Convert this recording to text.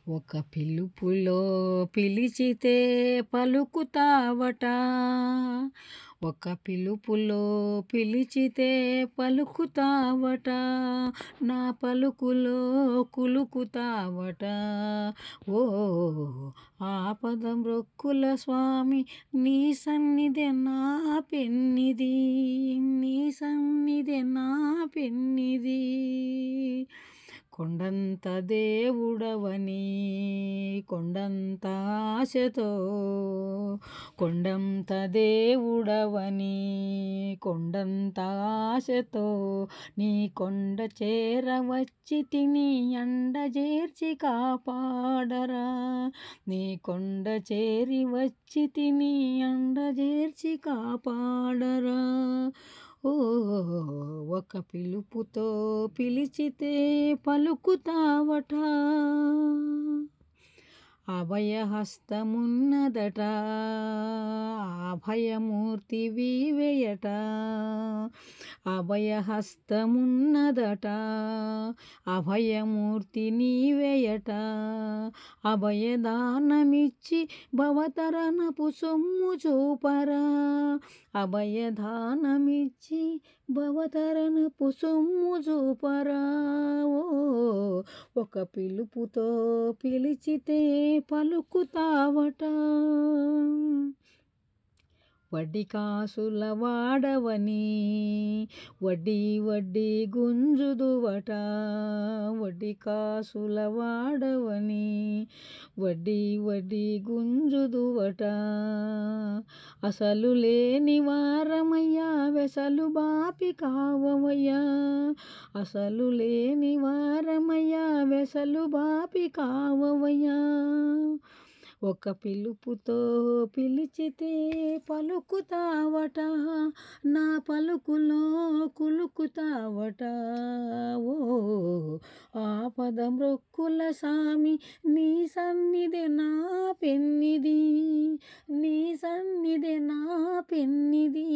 ఒక పిలుపులో పిలిచితే పలుకుతావట, ఒక పిలుపులో పిలిచితే పలుకుతావట, నా పలుకులో కులుకుతావట. ఓ ఆపద మృక్కుల స్వామి, నీ సన్నిధి నా పెన్నిది, నీ సన్నిధి నా పెన్నిది. కొండంత దేవుడవని కొండంత ఆశతో, కొండంత దేవుడవని కొండంత ఆశతో, నీ కొండ చేరవచ్చి తిని అండ చేర్చి కాపాడరా, నీ కొండ చేరి వచ్చి తిని అండ చేర్చి కాపాడరా. ఓ ఒక పిలుపుతో పిలిచితే పలుకుతావట, అభయహస్తమున్నదట, అభయమూర్తి వీవేయట, అభయహస్తమున్నదట, అభయమూర్తి నీవేయట, అభయదానమిచ్చి భవతరణపు సొమ్ము చూపరా, అభయదానమిచ్చి భవతరణపు సొమ్ము చూపరా. ఒక పిలుపుతో పిలిచితే పలుకుతావట, వడ్డీ కాసుల వాడవని వడ్డీ వడ్డీ గుంజుదువట, వడ్డీ కాసుల వాడవని వడ్డీ వడ్డీ గుంజుదువట. అసలు లేని వారమయ్యా వెసలు బాపి కావవయ్యా, అసలు లేని వారమయ్యా వెసలు బాపి కావవయ్యా. ఒక పిలుపుతో పిలిచితే పలుకుతావట, నా పలుకులో కులుకుతావట. ఓ ఆపద మృక్కుల సామి, నీ సన్నిధి నా పెన్నిది, నీ సన్నిధి నా పెన్నిది.